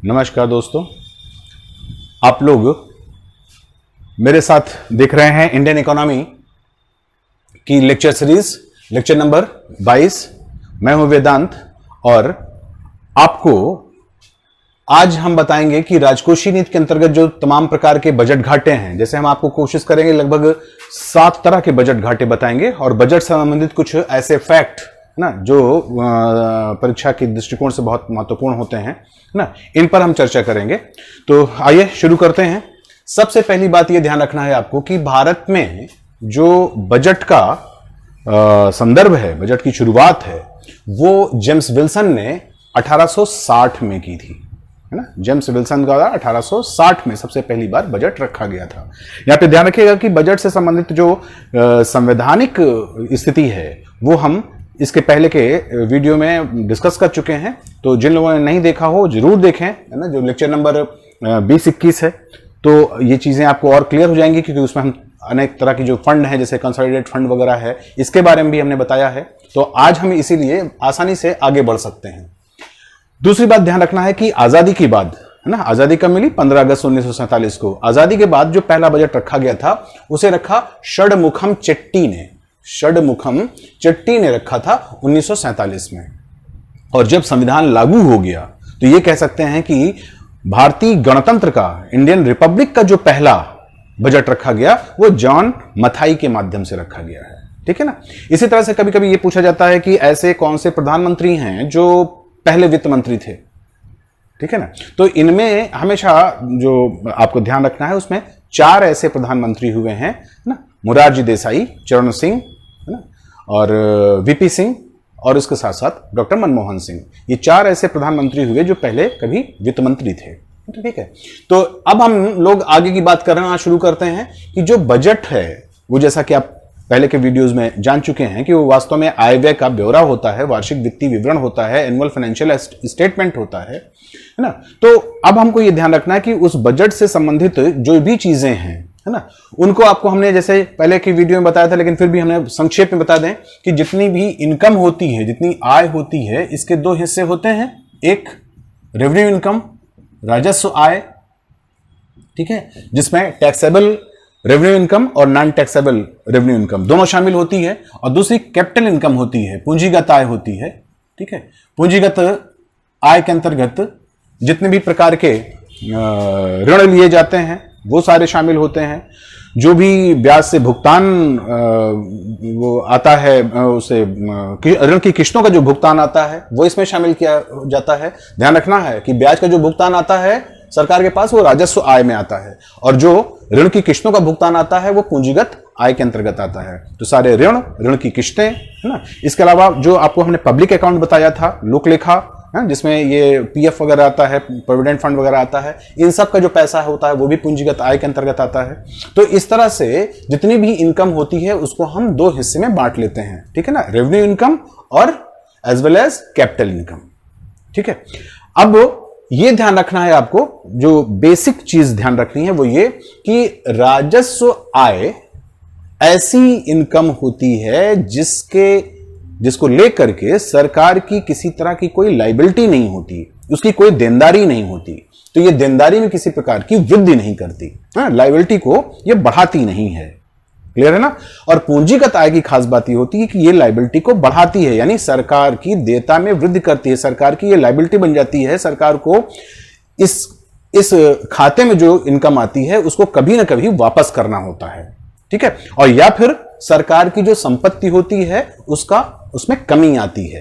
नमस्कार दोस्तों, आप लोग मेरे साथ देख रहे हैं इंडियन इकोनॉमी की लेक्चर सीरीज, लेक्चर नंबर 22। मैं हूं वेदांत और आपको आज हम बताएंगे कि राजकोषीय नीति के अंतर्गत जो तमाम प्रकार के बजट घाटे हैं, जैसे हम आपको कोशिश करेंगे लगभग 7 तरह के बजट घाटे बताएंगे और बजट से संबंधित कुछ ऐसे फैक्ट ना जो परीक्षा के दृष्टिकोण से बहुत महत्वपूर्ण होते हैं ना, इन पर हम चर्चा करेंगे। तो आइए शुरू करते हैं। सबसे पहली बात यह ध्यान रखना है आपको कि भारत में जो बजट का संदर्भ है, बजट की शुरुआत है, वो जेम्स विल्सन ने 1860 में की थी, है ना। जेम्स विल्सन द्वारा 1860 में सबसे पहली बार बजट रखा गया था। यहां पे ध्यान रखिएगा कि बजट से संबंधित जो संवैधानिक स्थिति है वो हम इसके पहले के वीडियो में डिस्कस कर चुके हैं, तो जिन लोगों ने नहीं देखा हो जरूर देखें, है ना। जो लेक्चर नंबर 20-21 है, तो ये चीजें आपको और क्लियर हो जाएंगी, क्योंकि उसमें हम अनेक तरह की जो फंड है, जैसे कंसोलिडेटेड फंड वगैरह है, इसके बारे में भी हमने बताया है। तो आज हम इसीलिए आसानी से आगे बढ़ सकते हैं। दूसरी बात ध्यान रखना है कि आजादी के बाद, है ना, आजादी कब मिली? 15 अगस्त 1947 को। आजादी के बाद जो पहला बजट रखा गया था उसे रखा षडमुखम चेट्टी ने, षडमुखम चेट्टी ने रखा था 1947 में। और जब संविधान लागू हो गया तो यह कह सकते हैं कि भारतीय गणतंत्र का, इंडियन रिपब्लिक का जो पहला बजट रखा गया वो जॉन मथाई के माध्यम से रखा गया है, ठीक है ना। इसी तरह से कभी कभी यह पूछा जाता है कि ऐसे कौन से प्रधानमंत्री हैं जो पहले वित्त मंत्री थे, ठीक है ना। तो इनमें हमेशा जो आपको ध्यान रखना है, उसमें 4 ऐसे प्रधानमंत्री हुए हैं ना, मोरारजी देसाई, चरण सिंह, है ना, और वीपी सिंह, और इसके साथ साथ डॉक्टर मनमोहन सिंह। ये 4 ऐसे प्रधानमंत्री हुए जो पहले कभी वित्त मंत्री थे, ठीक है। तो अब हम लोग आगे की बात करना शुरू करते हैं कि जो बजट है वो, जैसा कि आप पहले के वीडियोस में जान चुके हैं, कि वो वास्तव में आय व्यय का ब्यौरा होता है, वार्षिक वित्तीय विवरण होता है, एनुअल फाइनेंशियल स्टेटमेंट होता है ना। तो अब हमको ये ध्यान रखना है कि उस बजट से संबंधित जो भी चीजें हैं, है ना, उनको आपको हमने जैसे पहले की वीडियो में बताया था, लेकिन फिर भी हमने संक्षेप में बता दें कि जितनी भी इनकम होती है, जितनी आय होती है, इसके 2 हिस्से होते हैं। एक रेवेन्यू इनकम, राजस्व आय, ठीक है, जिसमें टैक्सेबल रेवेन्यू इनकम और नॉन टैक्सेबल रेवेन्यू इनकम दोनों शामिल होती है। और दूसरी कैपिटल इनकम होती है, पूंजीगत आय होती है, ठीक है। पूंजीगत आय के अंतर्गत जितने भी प्रकार के ऋण लिए जाते हैं वो सारे शामिल होते हैं। जो भी ब्याज से भुगतान वो आता है, उसे ऋण की किस्तों का जो भुगतान आता है वो इसमें शामिल किया जाता है। ध्यान रखना है कि ब्याज का जो भुगतान आता है सरकार के पास, वो राजस्व आय में आता है, और जो ऋण की किस्तों का भुगतान आता है वो पूंजीगत आय के अंतर्गत आता है। तो सारे ऋण की किस्तें, है ना। इसके अलावा जो आपको हमने पब्लिक अकाउंट बताया था, लोक लेखा, जिसमें ये पीएफ वगैरह आता है, प्रोविडेंट फंड वगैरह आता है, इन सब का जो पैसा होता है वो भी पूंजीगत आय के अंतर्गत आता है। तो इस तरह से जितनी भी इनकम होती है उसको हम 2 हिस्से में बांट लेते हैं, ठीक है ना, रेवेन्यू इनकम और as well as capital income, ठीक है। अब ये ध्यान रखना है आपको, जो बेसिक चीज ध्यान रखनी है वो ये कि राजस्व आय ऐसी इनकम होती है जिसको लेकर के सरकार की किसी तरह की कोई लायबिलिटी नहीं होती, उसकी कोई देनदारी नहीं होती। तो ये देनदारी में किसी प्रकार की वृद्धि नहीं करती, लायबिलिटी को ये बढ़ाती नहीं है, क्लियर है ना। और पूंजीगत आय की खास बात ये होती है कि ये लायबिलिटी को बढ़ाती है, यानी सरकार की देयता में वृद्धि करती है, सरकार की ये लायबिलिटी बन जाती है। सरकार को इस खाते में जो इनकम आती है उसको कभी ना कभी वापस करना होता है, ठीक है। और या फिर सरकार की जो संपत्ति होती है उसमें कमी आती है,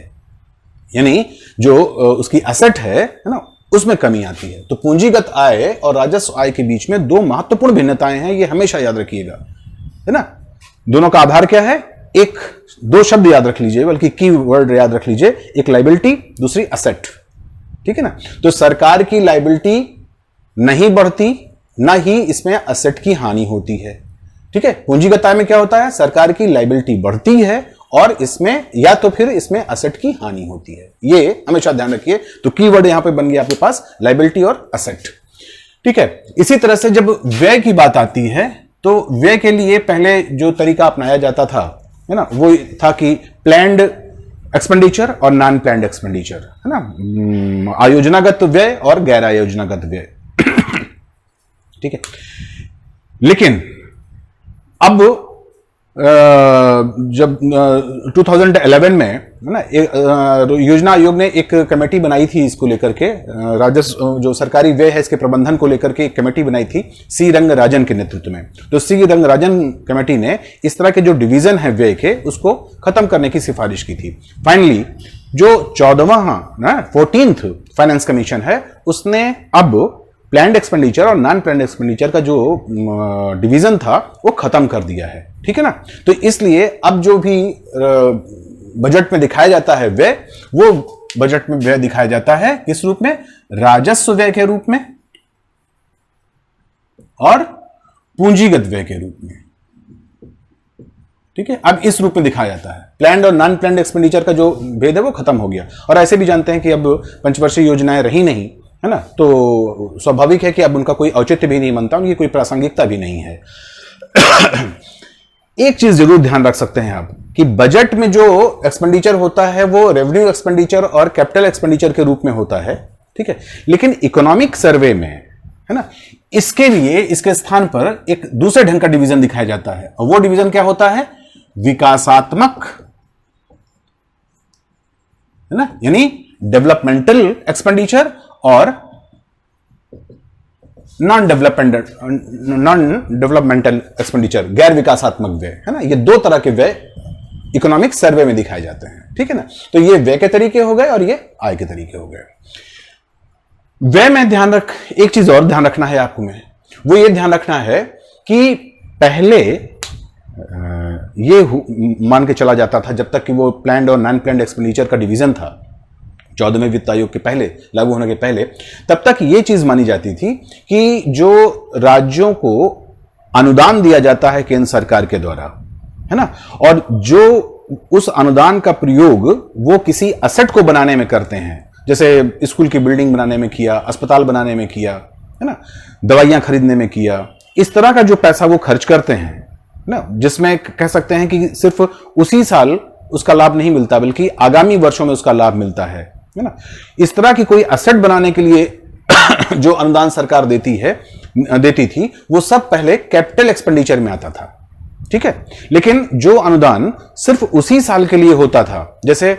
यानी जो उसकी एसेट है ना, उसमें कमी आती है। तो पूंजीगत आय और राजस्व आय के बीच में 2 महत्वपूर्ण भिन्नताएं हैं, ये हमेशा याद रखिएगा, है ना। दोनों का आधार क्या है? 2 शब्द याद रख लीजिए, बल्कि की वर्ड याद रख लीजिए, एक लायबिलिटी, दूसरी एसेट, ठीक है ना। तो सरकार की लायबिलिटी नहीं बढ़ती, ना ही इसमें एसेट की हानि होती है, ठीक है। पूंजीगत आय में क्या होता है? सरकार की लायबिलिटी बढ़ती है और इसमें या तो फिर इसमें एसेट की हानि होती है, ये हमेशा ध्यान रखिए। तो कीवर्ड यहां पे बन गया आपके पास लायबिलिटी और एसेट, ठीक है। इसी तरह से जब व्यय की बात आती है तो व्यय के लिए पहले जो तरीका अपनाया जाता था, है ना, वो था कि प्लान्ड एक्सपेंडिचर और नॉन प्लान्ड एक्सपेंडिचर, है ना, आयोजनागत व्यय और गैर आयोजनागत व्यय। ठीक है, लेकिन अब जब 2011 में, है ना, योजना आयोग ने एक कमेटी बनाई थी इसको लेकर के, राजस्व जो सरकारी व्यय है इसके प्रबंधन को लेकर के एक कमेटी बनाई थी सी रंगराजन के नेतृत्व में। तो सी रंगराजन कमेटी ने इस तरह के जो डिवीजन है व्यय के उसको खत्म करने की सिफारिश की थी। फाइनली जो 14th फाइनेंस कमीशन है उसने अब प्लान्ड एक्सपेंडिचर और नॉन प्लान्ड एक्सपेंडिचर का जो डिवीजन था वो खत्म कर दिया है। ठीक है ना, तो इसलिए अब जो भी बजट में दिखाया जाता है व्यय, वो बजट में व्यय दिखाया जाता है किस रूप में? राजस्व व्यय के रूप में और पूंजीगत व्यय के रूप में। ठीक है, अब इस रूप में दिखाया जाता है। प्लान्ड और नॉन प्लान्ड एक्सपेंडिचर का जो भेद है वो खत्म हो गया। और ऐसे भी जानते हैं कि अब पंचवर्षीय योजनाएं रही नहीं, है ना, तो स्वाभाविक है कि अब उनका कोई औचित्य भी नहीं बनता, उनकी कोई प्रासंगिकता भी नहीं है। एक चीज जरूर ध्यान रख सकते हैं आप कि बजट में जो एक्सपेंडिचर होता है वो रेवेन्यू एक्सपेंडिचर और कैपिटल एक्सपेंडिचर के रूप में होता है। ठीक है, लेकिन इकोनॉमिक सर्वे में, है ना, इसके लिए इसके स्थान पर एक दूसरे ढंग का डिवीजन दिखाया जाता है। और वो डिवीजन क्या होता है? विकासात्मक, है ना, यानी डेवलपमेंटल एक्सपेंडिचर और नॉन डेवलपमेंटल एक्सपेंडिचर, गैर विकासात्मक व्यय, है ना। ये दो तरह के व्यय इकोनॉमिक सर्वे में दिखाए जाते हैं। ठीक है ना, तो ये व्यय के तरीके हो गए और ये आय के तरीके हो गए। व्यय में एक चीज और ध्यान रखना है आपको, में वो ये ध्यान रखना है कि पहले ये मान के चला जाता था, जब तक कि वो प्लान्ड और नॉन प्लान्ड एक्सपेंडिचर का डिवीजन था 14वें वित्त आयोग के पहले, लागू होने के पहले, तब तक ये चीज मानी जाती थी कि जो राज्यों को अनुदान दिया जाता है केंद्र सरकार के द्वारा, है ना, और जो उस अनुदान का प्रयोग वो किसी असेट को बनाने में करते हैं, जैसे स्कूल की बिल्डिंग बनाने में किया, अस्पताल बनाने में किया, है ना, दवाइयां खरीदने में किया, इस तरह का जो पैसा वो खर्च करते हैं ना, जिसमें कह सकते हैं कि सिर्फ उसी साल उसका लाभ नहीं मिलता बल्कि आगामी वर्षों में उसका लाभ मिलता है ना, इस तरह की कोई असेट बनाने के लिए जो अनुदान सरकार देती थी वो सब पहले कैपिटल एक्सपेंडिचर में आता था। ठीक है, लेकिन जो अनुदान सिर्फ उसी साल के लिए होता था, जैसे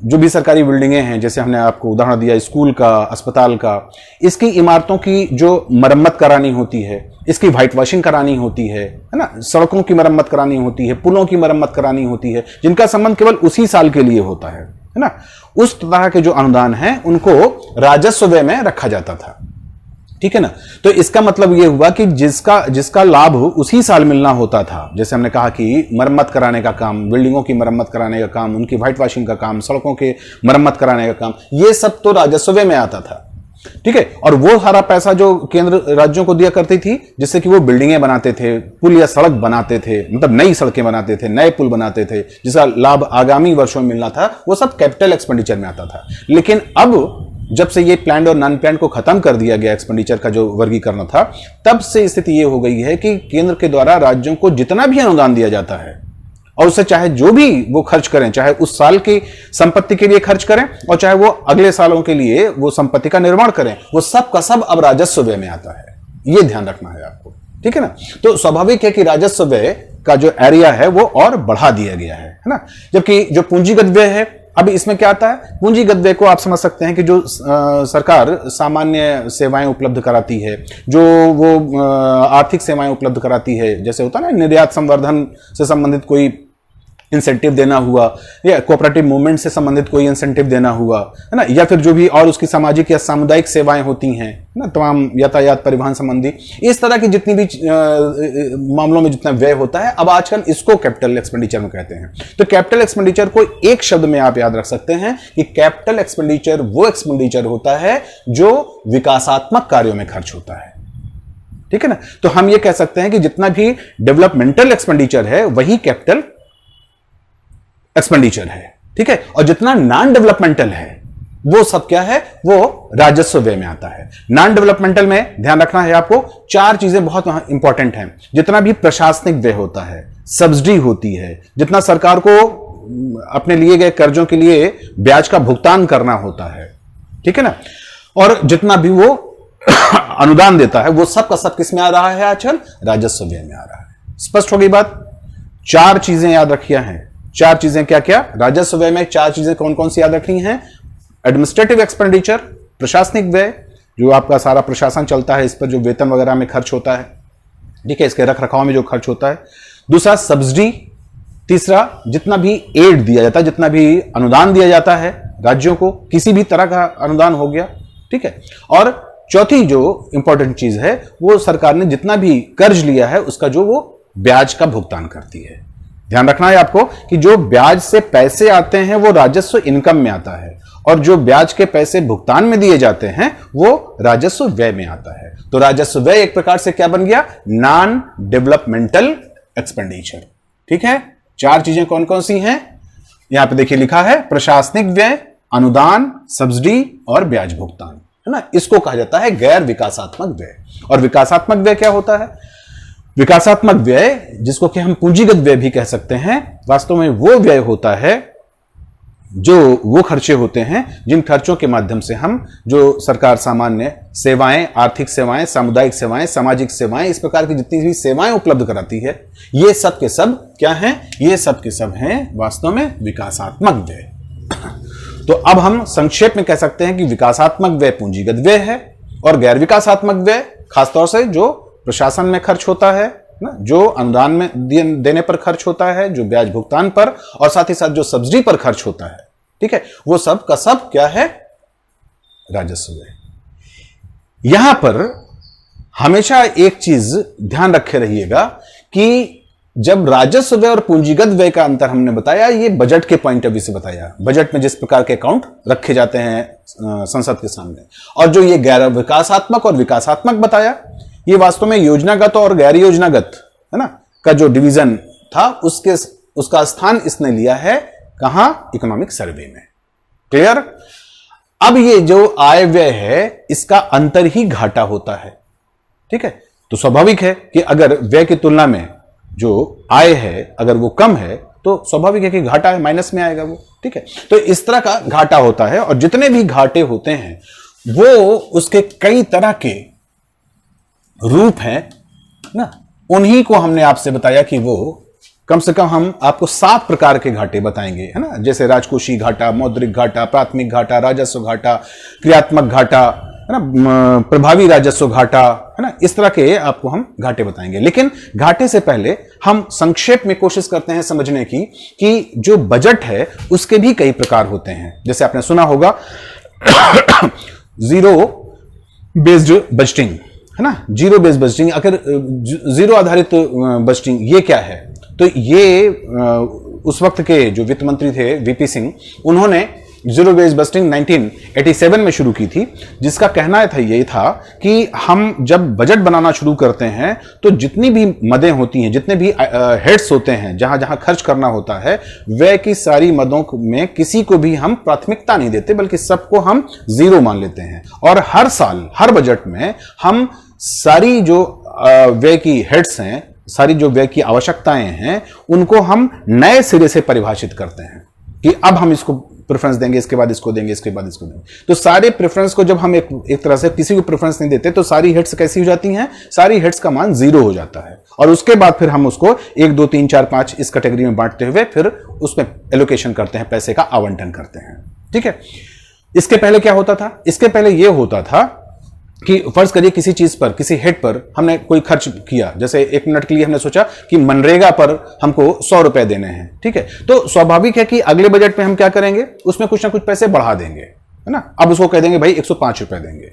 जो भी सरकारी बिल्डिंगें हैं, जैसे हमने आपको उदाहरण दिया स्कूल का, अस्पताल का, इसकी इमारतों की जो मरम्मत करानी होती है, इसकी व्हाइट वॉशिंग करानी होती है ना, सड़कों की मरम्मत करानी होती है, पुलों की मरम्मत करानी होती है, जिनका संबंध केवल उसी साल के लिए होता है ना, उस तरह के जो अनुदान हैं उनको राजस्व व्यय में रखा जाता था। ठीक है ना, तो इसका मतलब यह हुआ कि जिसका लाभ उसी साल मिलना होता था, जैसे हमने कहा कि मरम्मत कराने का काम, बिल्डिंगों की मरम्मत कराने का काम, उनकी व्हाइट वॉशिंग का काम, सड़कों के मरम्मत कराने का काम, ये सब तो राजस्व व्यय में आता था। ठीक है, और वो सारा पैसा जो केंद्र राज्यों को दिया करती थी, जिससे कि वो बिल्डिंगें बनाते थे, पुल या सड़क बनाते थे, मतलब नई सड़कें बनाते थे, नए पुल बनाते थे, जिसका लाभ आगामी वर्षों में मिलना था, वो सब कैपिटल एक्सपेंडिचर में आता था। लेकिन अब जब से ये प्लान्ड और नॉन प्लान्ड को खत्म कर दिया गया, एक्सपेंडिचर का जो वर्गीकरण था, तब से स्थिति ये हो गई है कि केंद्र के द्वारा राज्यों को जितना भी अनुदान दिया जाता है और उससे चाहे जो भी वो खर्च करें, चाहे उस साल की संपत्ति के लिए खर्च करें और चाहे वो अगले सालों के लिए वो संपत्ति का निर्माण करें, वो सब का सब अब राजस्व व्यय में आता है। ये ध्यान रखना है आपको। ठीक है ना, तो स्वाभाविक है कि राजस्व व्यय का जो एरिया है वो और बढ़ा दिया गया है ना। जबकि जो पूंजीगत व्यय है, अब इसमें क्या आता है? पूंजीगत व्यय को आप समझ सकते हैं कि जो सरकार सामान्य सेवाएं उपलब्ध कराती है, जो वो आर्थिक सेवाएं उपलब्ध कराती है, जैसे होता है ना निर्यात संवर्धन से संबंधित कोई इंसेंटिव देना हुआ, या कोऑपरेटिव मूवमेंट से संबंधित कोई इंसेंटिव देना हुआ, है ना, या फिर जो भी और उसकी सामाजिक या सामुदायिक सेवाएं होती हैं ना, तमाम यातायात परिवहन संबंधी, इस तरह की जितनी भी मामलों में जितना व्यय होता है, अब आजकल इसको कैपिटल एक्सपेंडिचर में कहते हैं। तो कैपिटल एक्सपेंडिचर को एक शब्द में आप याद रख सकते हैं कि कैपिटल एक्सपेंडिचर वो एक्सपेंडिचर होता है जो विकासात्मक कार्यों में खर्च होता है। ठीक है ना, तो हम ये कह सकते हैं कि जितना भी डेवलपमेंटल एक्सपेंडिचर है वही कैपिटल एक्सपेंडिचर है। ठीक है, और जितना नॉन डेवलपमेंटल है वो सब क्या है? वो राजस्व व्यय में आता है। नॉन डेवलपमेंटल में ध्यान रखना है आपको, चार चीजें बहुत इंपॉर्टेंट हैं। जितना भी प्रशासनिक व्यय होता है, सब्सिडी होती है, जितना सरकार को अपने लिए गए कर्जों के लिए ब्याज का भुगतान करना होता है, ठीक है ना। और जितना भी वो अनुदान देता है वो सब का सब किस में आ रहा है आजकल? राजस्व व्यय में आ रहा है। स्पष्ट हो गई बात? चार चीजें याद रखिया हैं। चार चीजें क्या क्या? राजस्व व्यय में चार चीजें कौन कौन सी याद रखनी है? एडमिनिस्ट्रेटिव एक्सपेंडिचर, प्रशासनिक व्यय, जो आपका सारा प्रशासन चलता है, इस पर जो वेतन वगैरह में खर्च होता है, ठीक है, इसके रख रखाव में जो खर्च होता है। दूसरा सब्सिडी। तीसरा जितना भी एड दिया जाता है, जितना भी अनुदान दिया जाता है राज्यों को, किसी भी तरह का अनुदान हो गया, ठीक है। और चौथी जो इंपॉर्टेंट चीज है वो सरकार ने जितना भी कर्ज लिया है उसका जो वो ब्याज का भुगतान करती है। ध्यान रखना है आपको कि जो ब्याज से पैसे आते हैं वो राजस्व इनकम में आता है, और जो ब्याज के पैसे भुगतान में दिए जाते हैं वो राजस्व व्यय में आता है। तो राजस्व व्यय एक प्रकार से क्या बन गया? नॉन डेवलपमेंटल एक्सपेंडिचर, ठीक है। चार चीजें कौन कौन सी हैं? यहां पे देखिए लिखा है प्रशासनिक व्यय, अनुदान, सब्सिडी और ब्याज भुगतान, है ना। इसको कहा जाता है गैर विकासात्मक व्यय। और विकासात्मक व्यय क्या होता है? विकासात्मक व्यय, जिसको कि हम पूंजीगत व्यय भी कह सकते हैं, वास्तव में वो व्यय होता है जो वो खर्चे होते हैं जिन खर्चों के माध्यम से हम जो सरकार सामान्य सेवाएं, आर्थिक सेवाएं, सामुदायिक सेवाएं, सामाजिक सेवाएं, इस प्रकार की जितनी भी सेवाएं उपलब्ध कराती है, ये सब के सब क्या हैं? ये सब के सब हैं वास्तव में विकासात्मक व्यय। तो अब हम संक्षेप में कह सकते हैं कि विकासात्मक व्यय पूंजीगत व्यय है, और गैर विकासात्मक व्यय खासतौर से जो प्रशासन में खर्च होता है ना, जो अनुदान में देने पर खर्च होता है, जो ब्याज भुगतान पर, और साथ ही साथ जो सब्सिडी पर खर्च होता है, ठीक है, वो सब का सब क्या है? राजस्व व्यय। यहां पर हमेशा एक चीज ध्यान रखे रहिएगा कि जब राजस्व व्यय और पूंजीगत व्यय का अंतर हमने बताया, ये बजट के पॉइंट ऑफ व्यू से बताया, बजट में जिस प्रकार के अकाउंट रखे जाते हैं संसद के सामने, और जो ये गैर विकासात्मक और विकासात्मक बताया, ये वास्तव में योजनागत और गैर योजनागत, है ना, का जो डिवीजन था उसका स्थान इसने लिया है कहां? इकोनॉमिक सर्वे में। क्लियर? अब ये जो आय व्यय है इसका अंतर ही घाटा होता है, ठीक है। तो स्वाभाविक है कि अगर व्यय की तुलना में जो आय है अगर वो कम है तो स्वाभाविक है कि घाटा है, माइनस में आएगा वो, ठीक है। तो इस तरह का घाटा होता है, और जितने भी घाटे होते हैं वो उसके कई तरह के रूप हैं ना, उन्हीं को हमने आपसे बताया कि वो कम से कम हम आपको 7 प्रकार के घाटे बताएंगे, है ना। जैसे राजकोषीय घाटा, मौद्रिक घाटा, प्राथमिक घाटा, राजस्व घाटा, क्रियात्मक घाटा, है ना, प्रभावी राजस्व घाटा, है ना। इस तरह के आपको हम घाटे बताएंगे। लेकिन घाटे से पहले हम संक्षेप में कोशिश करते हैं समझने की कि जो बजट है उसके भी कई प्रकार होते हैं। जैसे आपने सुना होगा जीरो बेस्ड बजटिंग, है ना, जीरो बेस्ड बजटिंग। अगर जीरो आधारित बजटिंग ये क्या है? तो ये उस वक्त के जो वित्त मंत्री थे वीपी सिंह, उन्होंने जीरो बेस्ड बजटिंग 1987 में शुरू की थी, जिसका कहना था ये था कि हम जब बजट बनाना शुरू करते हैं तो जितनी भी मदें होती हैं, जितने भी हेड्स होते हैं, जहां जहां खर्च करना होता है, वह की सारी मदों में किसी को भी हम प्राथमिकता नहीं देते, बल्कि सबको हम जीरो मान लेते हैं। और हर साल हर बजट में हम सारी जो व्यय की हेड्स हैं, सारी जो व्यय की आवश्यकताएं हैं, उनको हम नए सिरे से परिभाषित करते हैं कि अब हम इसको प्रेफरेंस देंगे, इसके बाद इसको देंगे, इसके बाद इसको देंगे। तो सारे प्रेफरेंस को जब हम एक तरह से किसी को प्रेफरेंस नहीं देते तो सारी हेड्स कैसी हो जाती हैं? सारी हेड्स का मान जीरो हो जाता है, और उसके बाद फिर हम उसको 1 2 3 4 5 इस कैटेगरी में बांटते हुए फिर उसमें एलोकेशन करते हैं, पैसे का आवंटन करते हैं, ठीक है। इसके पहले क्या होता था? इसके पहले यह होता था कि फर्ज करिए किसी चीज पर, किसी हेड पर हमने कोई खर्च किया, जैसे 1 मिनट के लिए हमने सोचा कि मनरेगा पर हमको 100 रुपए देने हैं, ठीक है। तो स्वाभाविक है कि अगले बजट में हम क्या करेंगे? उसमें कुछ ना कुछ पैसे बढ़ा देंगे, है ना। अब उसको कह देंगे भाई 105 रुपए देंगे,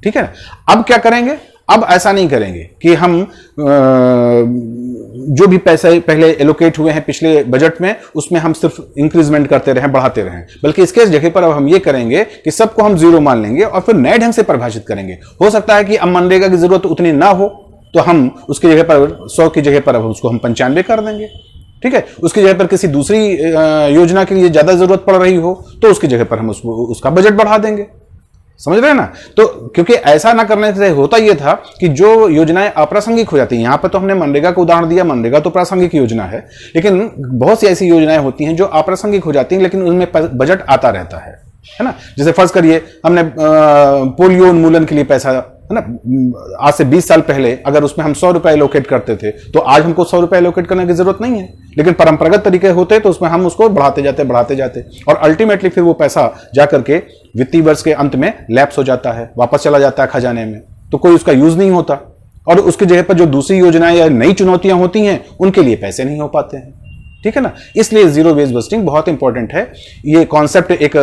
ठीक है। अब क्या करेंगे? अब ऐसा नहीं करेंगे कि हम जो भी पैसे पहले एलोकेट हुए हैं पिछले बजट में उसमें हम सिर्फ इंक्रीजमेंट करते रहें, बढ़ाते रहें, बल्कि इसके जगह पर अब हम ये करेंगे कि सबको हम जीरो मान लेंगे और फिर नए ढंग से परिभाषित करेंगे। हो सकता है कि अब मनरेगा की जरूरत उतनी ना हो तो हम उसकी जगह पर 100 की जगह पर अब उसको हम 95 कर देंगे, ठीक है। उसकी जगह पर किसी दूसरी योजना के लिए ज्यादा जरूरत पड़ रही हो तो उसकी जगह पर हम उसका बजट बढ़ा देंगे, समझ रहे हैं ना। तो क्योंकि ऐसा ना करने से होता यह था कि जो योजनाएं अप्रासंगिक हो जाती हैं, यहां पर तो हमने मनरेगा का उदाहरण दिया, मनरेगा तो प्रासंगिक योजना है, लेकिन बहुत सी ऐसी योजनाएं होती हैं जो अप्रासंगिक हो जाती हैं, लेकिन उनमें बजट आता रहता है ना। जैसे फर्ज करिए हमने पोलियो उन्मूलन के लिए पैसा, है ना, आज से 20 साल पहले अगर उसमें हम 100 रुपए एलोकेट करते थे तो आज हमको 100 रुपए एलोकेट करने की जरूरत नहीं है, लेकिन परंपरागत तरीके होते तो उसमें हम उसको बढ़ाते जाते और अल्टीमेटली फिर वो पैसा जाकर के वित्तीय वर्ष के अंत में लैप्स हो जाता है, वापस चला जाता है खजाने में, तो कोई उसका यूज नहीं होता और उसकी जगह पर जो दूसरी योजनाएं या नई चुनौतियां होती हैं उनके लिए पैसे नहीं हो पाते हैं। ठीक है ना। इसलिए जीरो बेस बजटिंग बहुत इंपॉर्टेंट है। ये कॉन्सेप्ट एक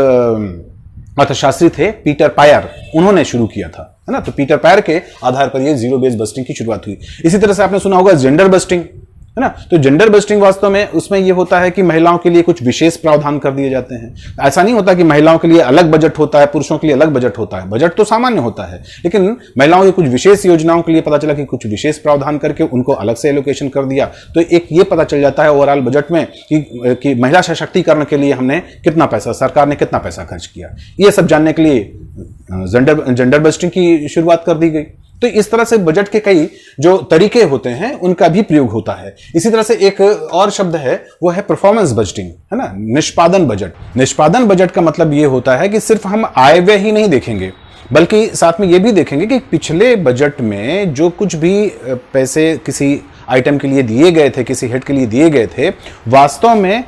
अर्थशास्त्री थे पीटर पायर, उन्होंने शुरू किया था, है ना। तो पीटर पायर के आधार पर ये जीरो बेस बस्टिंग की शुरुआत हुई। इसी तरह से आपने सुना होगा जेंडर बस्टिंग, है ना। तो जेंडर बस्टिंग वास्तव में उसमें ये होता है कि महिलाओं के लिए कुछ विशेष प्रावधान कर दिए जाते हैं। ऐसा नहीं होता कि महिलाओं के लिए अलग बजट होता है, पुरुषों के लिए अलग बजट होता है, बजट तो सामान्य होता है, लेकिन महिलाओं की कुछ विशेष योजनाओं के लिए पता चला कि कुछ विशेष प्रावधान करके उनको अलग से एलोकेशन कर दिया। तो एक ये पता चल जाता है ओवरऑल बजट में कि महिला सशक्तिकरण के लिए हमने कितना पैसा, सरकार ने कितना पैसा खर्च किया। ये सब जानने के लिए जेंडर बस्टिंग की शुरुआत कर दी गई। तो इस तरह से बजट के कई जो तरीके होते हैं उनका भी प्रयोग होता है। इसी तरह से एक और शब्द है, वो है परफॉर्मेंस बजटिंग, है ना, निष्पादन बजट। निष्पादन बजट का मतलब ये होता है कि सिर्फ हम आय व्यय ही नहीं देखेंगे, बल्कि साथ में ये भी देखेंगे कि पिछले बजट में जो कुछ भी पैसे किसी आइटम के लिए दिए गए थे, किसी हेड के लिए दिए गए थे, वास्तव में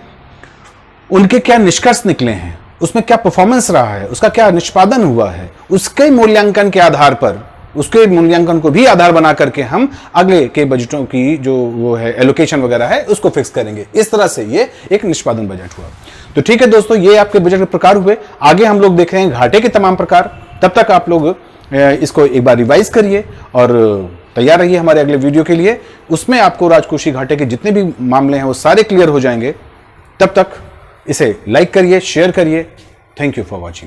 उनके क्या निष्कर्ष निकले हैं, उसमें क्या परफॉर्मेंस रहा है, उसका क्या निष्पादन हुआ है। उसके मूल्यांकन के आधार पर, उसके मूल्यांकन को भी आधार बना करके हम अगले के बजटों की जो वो है एलोकेशन वगैरह है उसको फिक्स करेंगे। इस तरह से ये एक निष्पादन बजट हुआ। तो ठीक है दोस्तों, ये आपके बजट के प्रकार हुए। आगे हम लोग देख रहे हैं घाटे के तमाम प्रकार। तब तक आप लोग इसको एक बार रिवाइज करिए और तैयार रहिए हमारे अगले वीडियो के लिए। उसमें आपको राजकोषीय घाटे के जितने भी मामले हैं वो सारे क्लियर हो जाएंगे। तब तक इसे लाइक करिए, शेयर करिए। Thank you for watching.